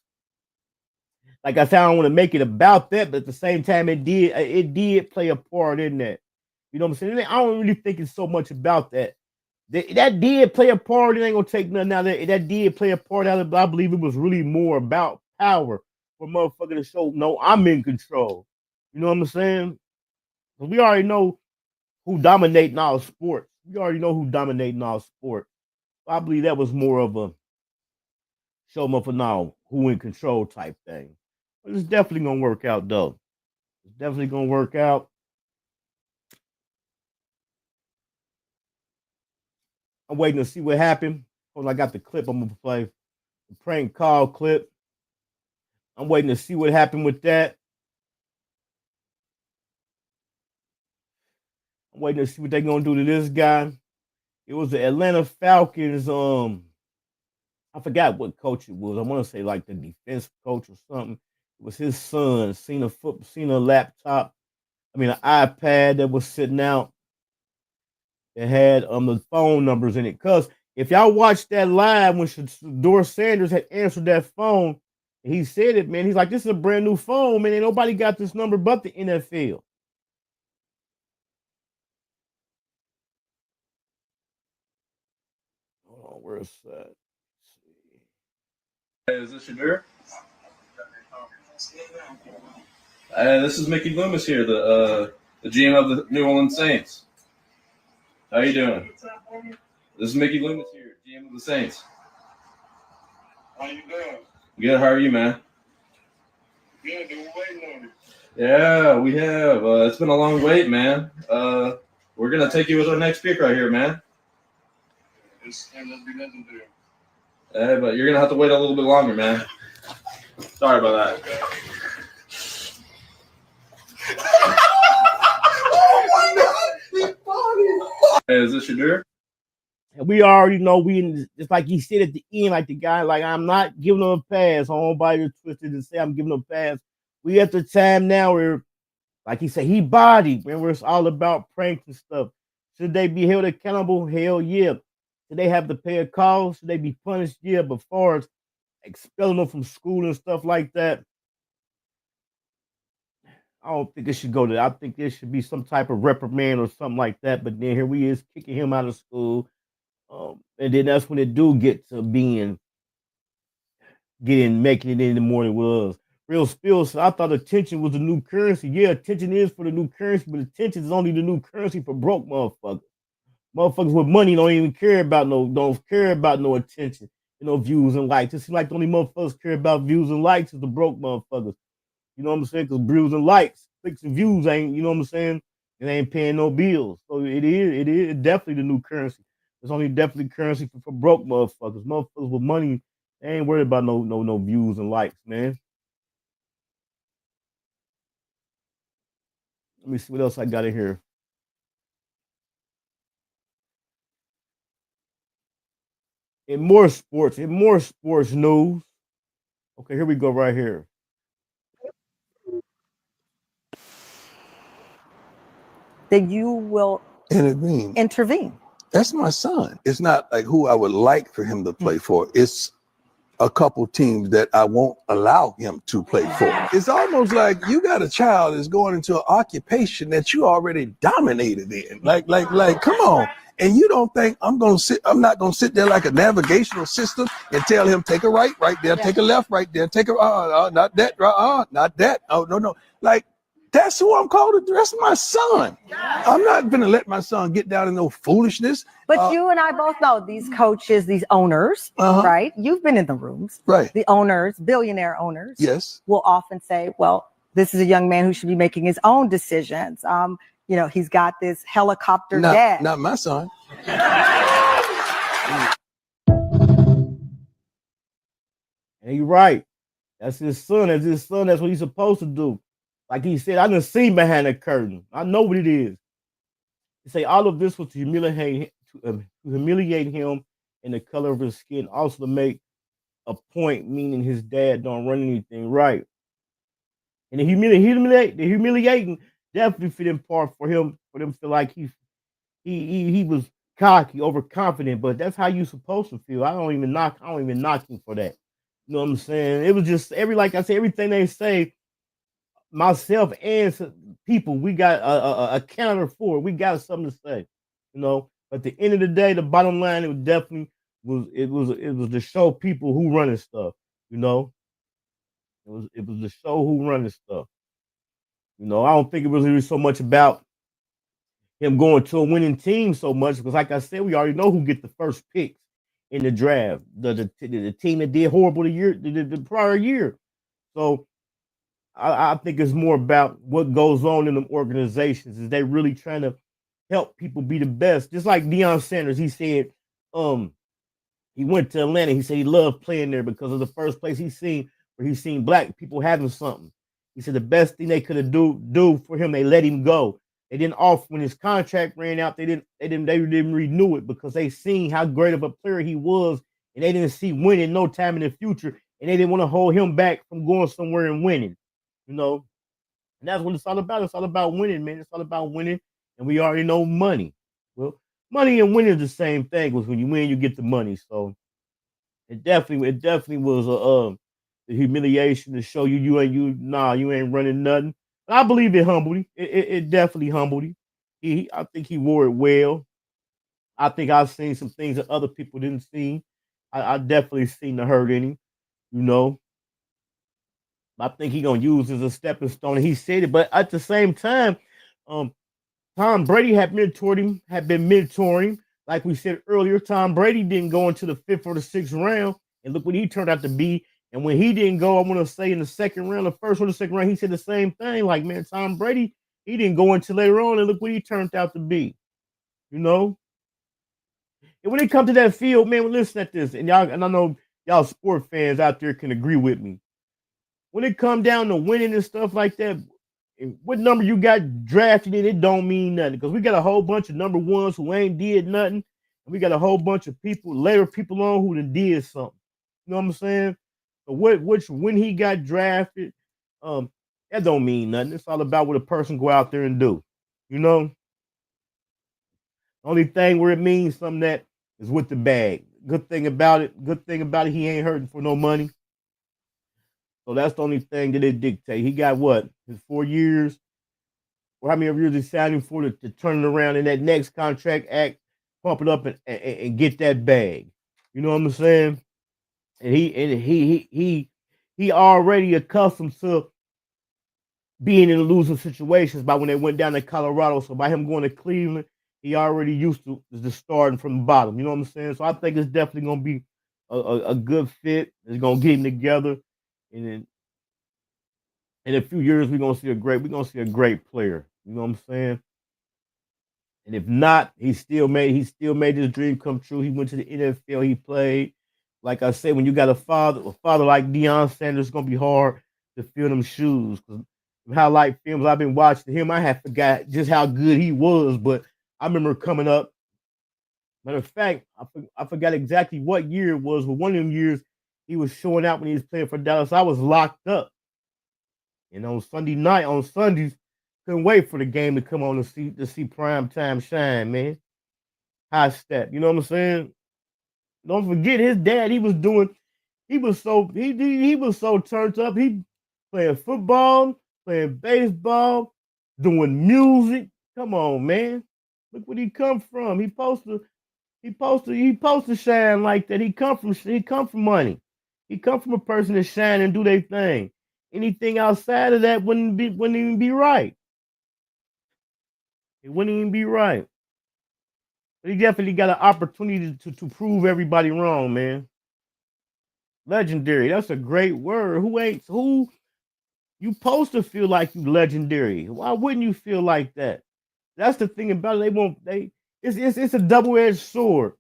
Like I said, I don't want to make it about that, but at the same time, it did play a part in that. You know what I'm saying? I don't really think it's so much about that. That did play a part. It ain't gonna take nothing out of that. That did play a part out of it, but I believe it was really more about power for motherfucker to show, no, I'm in control. You know what I'm saying? We already know who dominating our sports. We already know who dominating our sport. I believe that was more of a show up for now. who in control type thing. But it's definitely gonna work out though. It's definitely gonna work out. I'm waiting to see what happened. Hold on, I got the clip I'm gonna play. The prank call clip. I'm waiting to see what happened with that. I'm waiting to see what they're gonna do to this guy. It was the Atlanta Falcons. I forgot what coach it was. I want to say like the defense coach or something. It was his son. Seen a laptop. I mean, an iPad that was sitting out that had the phone numbers in it. Cause if y'all watched that live when Shedeur Sanders had answered that phone, he said it, man. He's like, "This is a brand new phone, man. Ain't nobody got this number but the NFL." Hold on, where's that? Is this Shedeur? This is Mickey Loomis here, the GM of the New Orleans Saints. How you doing? This is Mickey Loomis here, GM of the Saints. How you doing? Good. How are you, man? Good. Been waiting on you. Yeah, we have. It's been a long wait, man. We're gonna take you with our next pick right here, man. It's ain't gonna be nothing to do. Hey, but you're gonna have to wait a little bit longer, man. Sorry about that. Oh my God! He's funny. Hey, is this Shedeur? And we already know just like he said at the end, like the guy, like I'm not giving him a pass. I don't nobody to twist it and say I'm giving him a pass. We at the time now where, like he said, he bodied, man, where it's all about pranks and stuff. Should they be held accountable? Hell yeah. Should they have to pay a call? Should they be punished? Yeah. But far as expelling them from school and stuff like that, I don't think it should go there. I think there should be some type of reprimand or something like that. But then here we is kicking him out of school. And then that's when it do get to making it any more than it was. Real spill. So I thought attention was the new currency. Yeah, attention is for the new currency, but attention is only the new currency for broke motherfuckers. Motherfuckers with money don't care about no attention, views and likes. It seems like the only motherfuckers care about views and likes is the broke motherfuckers. You know what I'm saying? Because views and likes, clicks and views ain't, you know what I'm saying? It ain't paying no bills. So it is definitely the new currency. It's only definitely currency for broke motherfuckers. Motherfuckers with money, they ain't worried about no views and likes, man. Let me see what else I got in here. In more sports news. Okay, here we go right here. That you will intervene. That's my son. It's not like who I would like for him to play for. It's a couple teams that I won't allow him to play for. It's almost like you got a child that's going into an occupation that you already dominated in. Like, come on. And you don't think I'm not gonna sit there like a navigational system and tell him take a right there, take a left right there, take a not that, not that. Oh no. Like, that's who I'm called to. That's my son. I'm not gonna let my son get down in no foolishness. But you and I both know these coaches, these owners, right? You've been in the rooms. Right. The owners, billionaire owners, yes, will often say, well, this is a young man who should be making his own decisions. He's got this helicopter dad. Not my son. And you're right. That's his son. That's what he's supposed to do. Like he said, I done seen behind the curtain. I know what it is. He say all of this was to humiliate him in the color of his skin, also to make a point, meaning his dad don't run anything right. And the humiliating definitely fit in part for them to feel like he was cocky, overconfident, but that's how you supposed to feel. I don't even knock him for that. You know what I'm saying? It was just everything they say, myself and people, we got a counter for it. We got something to say, At the end of the day, the bottom line, it was to show people who running stuff, It was to show who running stuff. I don't think it was really so much about him going to a winning team so much because, like I said, we already know who get the first picks in the draft. The team that did horrible the prior year. So I think it's more about what goes on in them organizations. Is they really trying to help people be the best? Just like Deion Sanders, he said, he went to Atlanta. He said he loved playing there because of the first place he's seen black people having something. He said the best thing they could have do for him, they let him go. They didn't off when his contract ran out. They didn't renew it because they seen how great of a player he was, and they didn't see winning no time in the future, and they didn't want to hold him back from going somewhere and winning. You know, and that's what it's all about. It's all about winning, man. It's all about winning, and we already know money. Well, money and winning is the same thing. Was when you win, you get the money. So it definitely was the humiliation to show you ain't running nothing. But I believe it humbled him. It definitely humbled him. I think he wore it well. I think I've seen some things that other people didn't see. I definitely seen the hurt in him. You know, I think he gonna use as a stepping stone. He said it, but at the same time, Tom Brady had been mentoring. Like we said earlier, Tom Brady didn't go into the 5th or the 6th round, and look what he turned out to be. And when he didn't go, I want to say in the second round, the first or the second round, he said the same thing. Like, man, Tom Brady, he didn't go until later on, and look what he turned out to be. You know? And when it comes to that field, man, listen at this, and I know y'all sport fans out there can agree with me. When it come down to winning and stuff like that, what number you got drafted in, it don't mean nothing because we got a whole bunch of number ones who ain't did nothing, and we got a whole bunch of later people on who done did something. You know what I'm saying? So when he got drafted, that don't mean nothing. It's all about what a person go out there and do. You know, only thing where it means something that is with the bag. Good thing about it, he ain't hurting for no money. So that's the only thing that it dictate. He got what? His 4 years? Or how many years he signed him for to turn it around in that next contract act, pump it up and get that bag. You know what I'm saying? And he already accustomed to being in losing situations by when they went down to Colorado. So by him going to Cleveland, he already used to just starting from the bottom. You know what I'm saying? So I think it's definitely gonna be a good fit. It's gonna get him together. And then in a few years, we're gonna see a great player. You know what I'm saying? And if not, he still made his dream come true. He went to the NFL. He played. Like I said, when you got a father like Deion Sanders, it's gonna be hard to fill them shoes. Cause how like films I've been watching him, I have forgot just how good he was. But I remember coming up. Matter of fact, I forgot exactly what year it was, but one of them years he was showing out when he was playing for Dallas. I was locked up. And on Sundays, couldn't wait for the game to come on to see prime time shine, man. High step. You know what I'm saying? Don't forget his dad, he was so turned up. He playing football, playing baseball, doing music. Come on, man. Look where he come from. He supposed to shine like that. He come from money. He come from a person that shine and do their thing. Anything outside of that wouldn't even be right. It wouldn't even be right. But he definitely got an opportunity to prove everybody wrong, man. Legendary. That's a great word. Who you supposed to feel like you legendary? Why wouldn't you feel like that? That's the thing about it. It's a double-edged sword.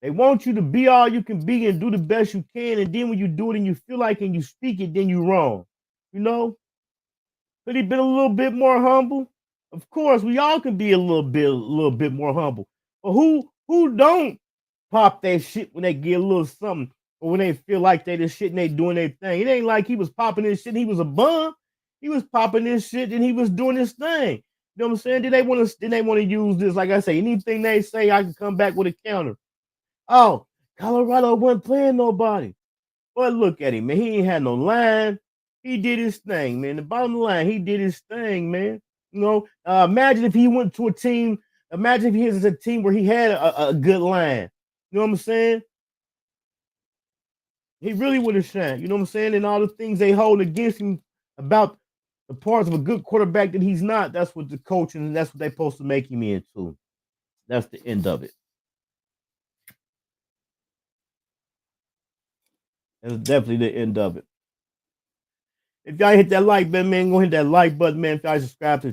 They want you to be all you can be and do the best you can, and then when you do it and you feel like and you speak it, then you're wrong. You know? Could he been a little bit more humble? Of course, we all can be a little bit more humble. But who don't pop that shit when they get a little something or when they feel like they the shit and they doing their thing? It ain't like he was popping this shit and he was a bum. He was popping this shit and he was doing his thing. You know what I'm saying? Did they want to use this? Like I say, anything they say, I can come back with a counter. Oh, Colorado wasn't playing nobody. But look at him, man. He ain't had no line. He did his thing, man. The bottom line, he did his thing, man. You know, imagine if he went to a team. Imagine if he was a team where he had a good line. You know what I'm saying? He really would have shined. You know what I'm saying? And all the things they hold against him about the parts of a good quarterback that he's not. That's what the coaching and that's what they're supposed to make him into. That's the end of it. That's definitely the end of it. If y'all hit that like button, man, go hit that like button, man. If y'all subscribe to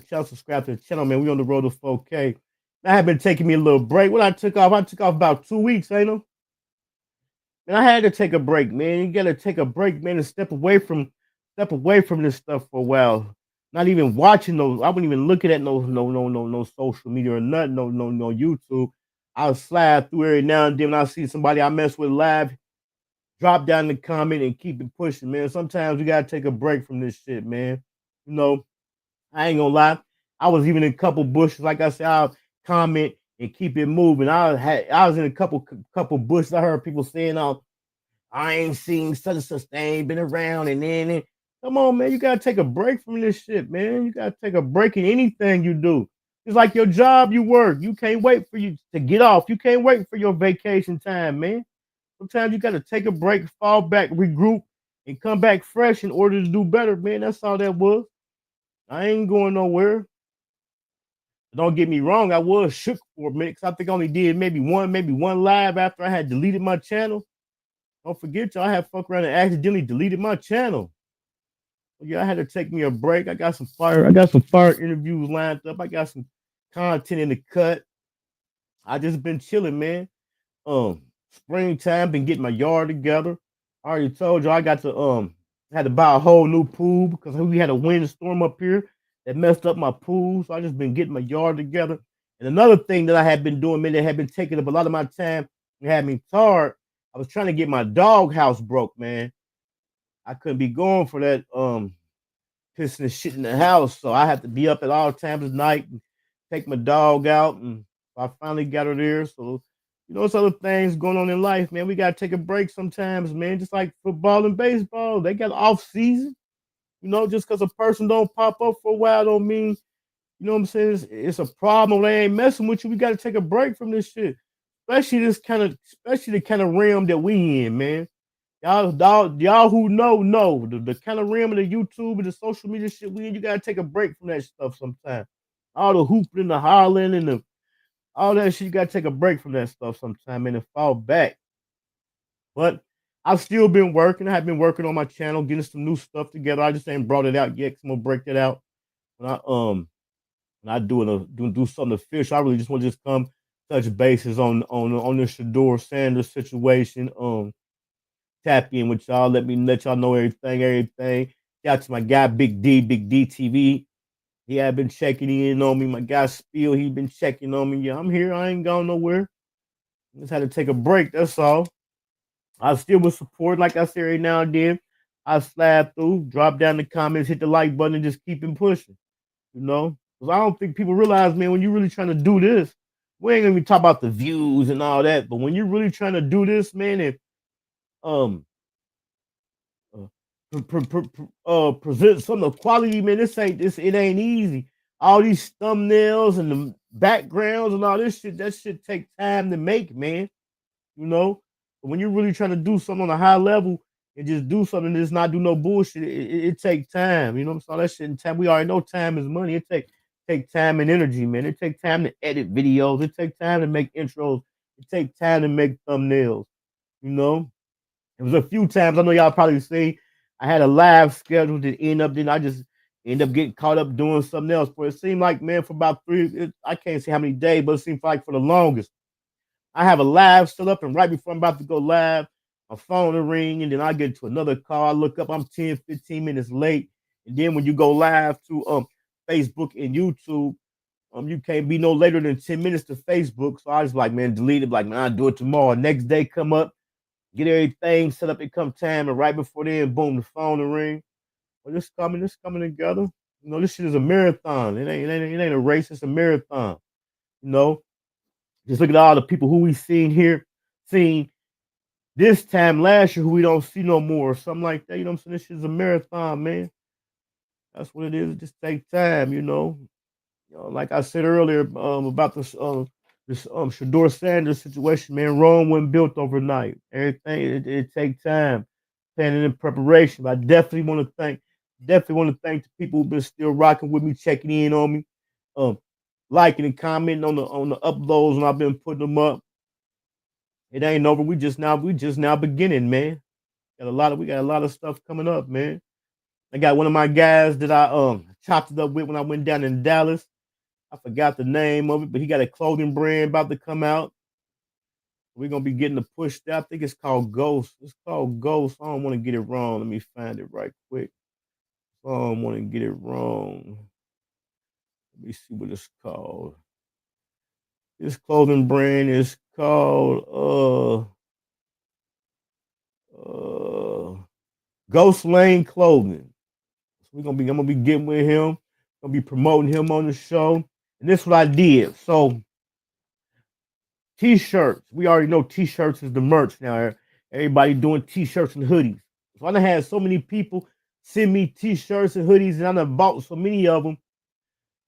the channel, man. We on the road to 4K. I have been taking me a little break. When I took off about 2 weeks, ain't no? And I had to take a break, man. You gotta take a break, man, and step away from this stuff for a while. Not even watching those. I wasn't even looking at no social media or nothing, no YouTube. I'll slide through every now and then when I see somebody I mess with live. Drop down the comment and keep it pushing, man. Sometimes we gotta take a break from this shit, man. You know, I ain't gonna lie. I was even in a couple bushes, like I said, I'll comment and keep it moving. I was in a couple bushes. I heard people saying, "Oh, I ain't seen such and such thing, been around," and then come on, man, you gotta take a break from this shit, man. You gotta take a break in anything you do. It's like your job, you work. You can't wait for you to get off. You can't wait for your vacation time, man. Sometimes you gotta take a break, fall back, regroup, and come back fresh in order to do better, man. That's all that was. I ain't going nowhere. Don't get me wrong, I was shook for a minute because I think I only did maybe one live after I had deleted my channel. Don't forget, y'all, I had fucked around and accidentally deleted my channel. But yeah, I had to take me a break. I got some fire interviews lined up. I got some content in the cut. I just been chilling, man. Springtime, been getting my yard together. I already told you I got to had to buy a whole new pool because we had a windstorm up here that messed up my pool. So I just been getting my yard together. And another thing that I had been doing, man, that had been taking up a lot of my time and had me tired. I was trying to get my dog house broke, man. I couldn't be going for that pissing and shit in the house. So I had to be up at all times of night and take my dog out. And I finally got her there. So, you know, it's other things going on in life, man. We got to take a break sometimes, man. Just like football and baseball, they got off season. You know, just because a person don't pop up for a while don't mean, you know what I'm saying? It's a problem. They ain't messing with you. We got to take a break from this shit. Especially the kind of realm that we in, man. Y'all who know the kind of realm of the YouTube and the social media shit we in. You gotta take a break from that stuff sometimes. All the hooping and the hollering and all that shit. You gotta take a break from that stuff sometime and fall back. But I've still been working. I have been working on my channel, getting some new stuff together. I just ain't brought it out yet. 'Cause I'm gonna break that out when I do something official. I really just want to just come touch bases on the Shedeur Sanders situation. Tap in with y'all. Let y'all know everything. Shout out to my guy Big D TV. He had been checking in on me. My guy Spiel, he been checking on me. Yeah, I'm here. I ain't gone nowhere. Just had to take a break. That's all. I still with support, like I say every now and then. I slide through, drop down the comments, hit the like button, and just keep it pushing. You know, because I don't think people realize, man, when you're really trying to do this, we ain't gonna be talking about the views and all that. But when you're really trying to do this, man, and present some of the quality, man. It ain't easy. All these thumbnails and the backgrounds and all this shit, that shit take time to make, man. You know, but when you're really trying to do something on a high level and just do something and just not do no bullshit, it takes time. You know what I'm saying? That shit in time. We already know time is money. It take time and energy, man. It takes time to edit videos. It takes time to make intros. It takes time to make thumbnails. You know, it was a few times I know y'all probably see I had a live schedule that then I just end up getting caught up doing something else. For it seemed like, man, for about I can't say how many days, but it seemed like for the longest. I have a live set up, and right before I'm about to go live, my phone will ring, and then I get to another call. I look up, I'm 10, 15 minutes late. And then when you go live to Facebook and YouTube, you can't be no later than 10 minutes to Facebook. So I was like, man, delete it. Like, man, I'll do it tomorrow. Next day come up, get everything set up, it come time, and right before then, boom, the phone will ring. Well, this coming together. You know, this shit is a marathon. It ain't a race, it's a marathon. You know, just look at all the people who we seen this time last year who we don't see no more, or something like that. You know what I'm saying? This shit is a marathon, man. That's what it is. It just takes time, you know. Like I said earlier about this Shedeur Sanders situation, man. Rome wasn't built overnight. Everything it takes time, planning and preparation. But I definitely want to thank the people who've been still rocking with me, checking in on me, liking and commenting on the uploads, and I've been putting them up. It ain't over. We just now beginning, man. We got a lot of stuff coming up, man. I got one of my guys that I chopped it up with when I went down in Dallas. I forgot the name of it, but he got a clothing brand about to come out. We're gonna be getting the push. I think it's called Ghost. It's called Ghost. I don't want to get it wrong. Let me find it right quick. I don't want to get it wrong. Let me see what it's called. This clothing brand is called Ghost Lane Clothing. So I'm gonna be getting with him. Gonna be promoting him on the show. And this is what I did. So T-shirts. We already know T-shirts is the merch now. Everybody doing T-shirts and hoodies. So I done had so many people send me T-shirts and hoodies, and I done bought so many of them.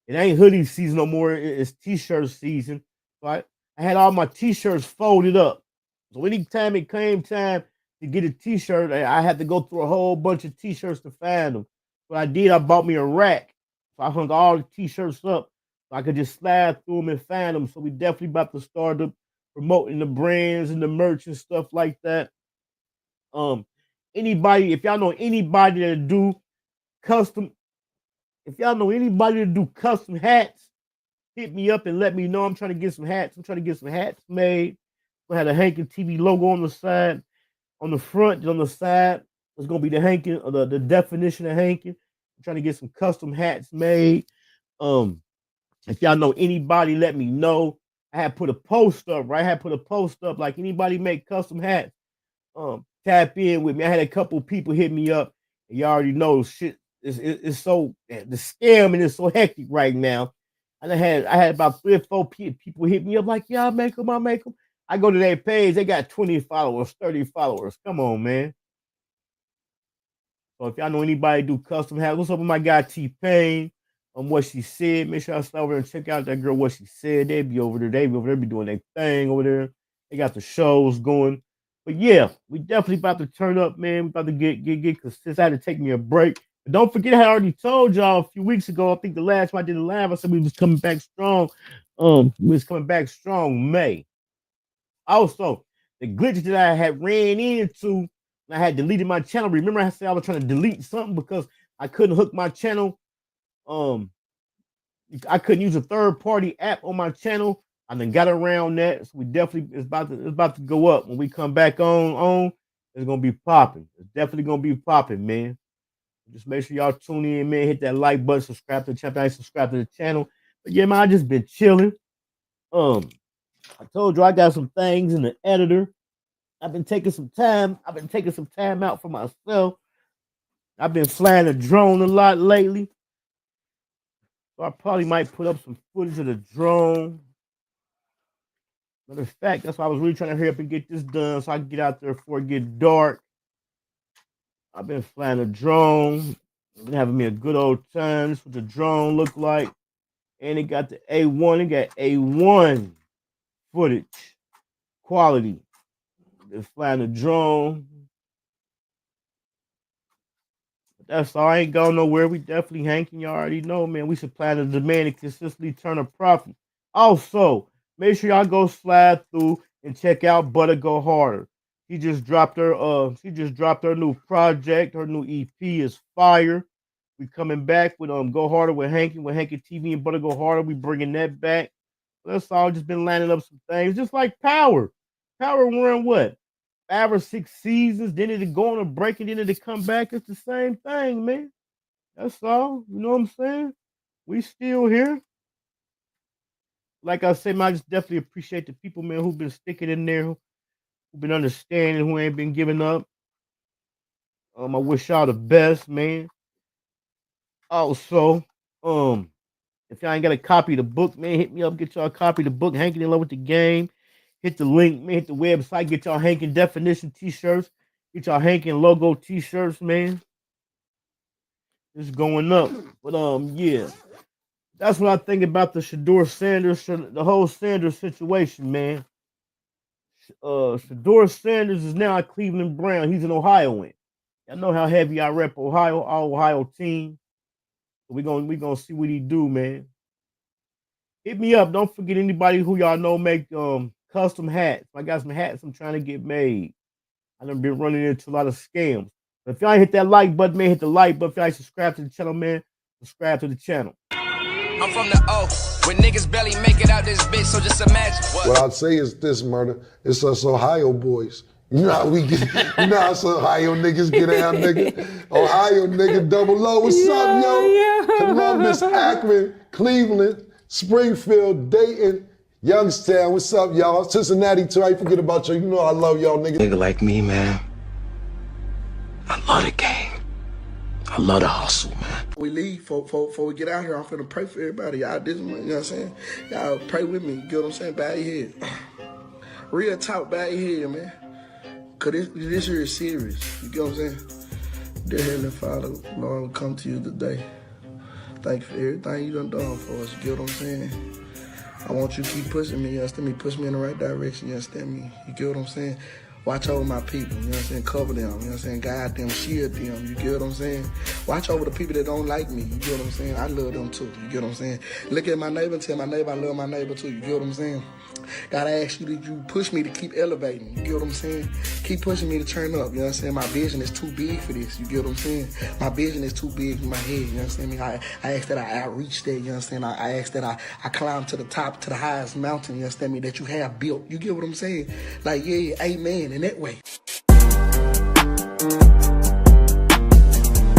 It ain't hoodie season no more. It's T-shirt season. So I had all my T-shirts folded up. So anytime it came time to get a T-shirt, I had to go through a whole bunch of T-shirts to find them. What I did, I bought me a rack. So I hung all the T-shirts up so I could just slide through them and find them. So we definitely about to start promoting the brands and the merch and stuff like that. Anybody, if y'all know anybody that do custom, if y'all know anybody that do custom hats, hit me up and let me know. I'm trying to get some hats. I'm trying to get some hats made. We had a Hankin TV logo on the side, on the front, on the side. It's gonna be the Hankin, the definition of Hankin. I'm trying to get some custom hats made. If y'all know anybody, let me know. I had put a post up, right? I had put a post up like anybody make custom hats. Tap in with me. I had a couple people hit me up. And you already know shit. It's so the scamming is so hectic right now. And I had about 3 or 4 people hit me up like, yeah, I make them. I go to their page, they got 20 followers, 30 followers. Come on, man. So if y'all know anybody do custom hats, what's up with my guy T-Pain? What she said. Make sure I stop over and check out that girl, what she said. They be over there. They be over there, be doing their thing over there. They got the shows going. But yeah, we definitely about to turn up, man. We about to get consistent. I had to take me a break. But don't forget, I already told y'all a few weeks ago. I think the last time I did a live, I said we was coming back strong. We was coming back strong May. Also, the glitch that I had ran into, I had deleted my channel. Remember, I said I was trying to delete something because I couldn't hook my channel. I couldn't use a third-party app on my channel. I done got around that. So we definitely it's about to go up. When we come back on, it's gonna be popping. It's definitely gonna be popping, man. Just make sure y'all tune in, man. Hit that like button, subscribe to the channel, subscribe to the channel. But yeah, man, I just been chilling. I told you I got some things in the editor. I've been taking some time. I've been taking some time out for myself. I've been flying a drone a lot lately. So I probably might put up some footage of the drone. Matter of fact, that's why I was really trying to hurry up and get this done so I can get out there before it gets dark. I've been flying a drone. I've been having me a good old time. This is what the drone look like. And it got the A1. It got A1 footage quality. Been flying a drone. That's all. I ain't going nowhere. We definitely hanking. You already know, man. We supply the demand and consistently turn a profit. Also, make sure y'all go slide through and check out Butter Go Harder. She just dropped her new project. Her new EP is fire. We coming back with Go Harder with Hankin TV and Butter Go Harder. We bringing that back. That's all. Just been lining up some things, just like Power. Power run what? 5 or 6 seasons, then it'll go on a break, and then it'll come back. It's the same thing, man. That's all. You know what I'm saying? We still here. Like I said, man, I just definitely appreciate the people, man, who've been sticking in there, who've been understanding, who ain't been giving up. I wish y'all the best, man. Also, if y'all ain't got a copy of the book, man, hit me up, get y'all a copy of the book, Hankin' in Love with the Game. Hit the link, man. Hit the website. Get y'all Hankin definition t-shirts. Get y'all Hankin logo t-shirts, man. It's going up. But yeah. That's what I think about the Shedeur Sanders, the whole Sanders situation, man. Shedeur Sanders is now at Cleveland Brown. He's an Ohioan. I know how heavy I rep Ohio, our Ohio team. So we gonna see what he do, man. Hit me up. Don't forget anybody who y'all know make custom hats. I got some hats I'm trying to get made. I done been running into a lot of scams. But if y'all ain't hit that like button, man, hit the like button. If y'all ain't subscribed to the channel, man, subscribe to the channel. I'm from the O, when niggas barely make it out this bitch, so just imagine. What I'd say is this, Murder. It's us Ohio boys. You know how we get, you know how us Ohio niggas get down, nigga? Ohio nigga, double O, what's up, yo? Columbus, Akron, Cleveland, Springfield, Dayton, Youngstown, what's up, y'all? Cincinnati, too, I ain't forget about you. You know I love y'all, nigga. Nigga like me, man. I love the game. I love the hustle, man. We leave, before we get out here, I'm finna pray for everybody. Y'all, this, you know what I'm saying? Y'all pray with me, you get what I'm saying? Bow your head. Real talk, bow your head, man. Cause this here is serious, you get what I'm saying? Dear Heavenly Father, Lord, we come to you today. Thank you for everything you done for us, you get what I'm saying? I want you to keep pushing me, you understand me? Push me in the right direction, you understand me? You get what I'm saying? Watch over my people, you know what I'm saying? Cover them, you know what I'm saying? Guide them, shield them, you get what I'm saying? Watch over the people that don't like me, you get what I'm saying? I love them too, you get what I'm saying? Look at my neighbor and tell my neighbor I love my neighbor too, you get what I'm saying? God, I ask you that you push me to keep elevating, you get what I'm saying? Keep pushing me to turn up, you know what I'm saying? My vision is too big for this, you get what I'm saying? My vision is too big in my head, you understand me? I ask that I reach there, you understand? I ask that I climb to the top, to the highest mountain, you understand me, that you have built, you get what I'm saying? Like, yeah, amen, in that way.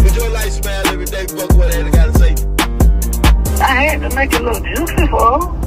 Enjoy life, smile every day, fuck what I gotta say. I had to make it a little juicy for her.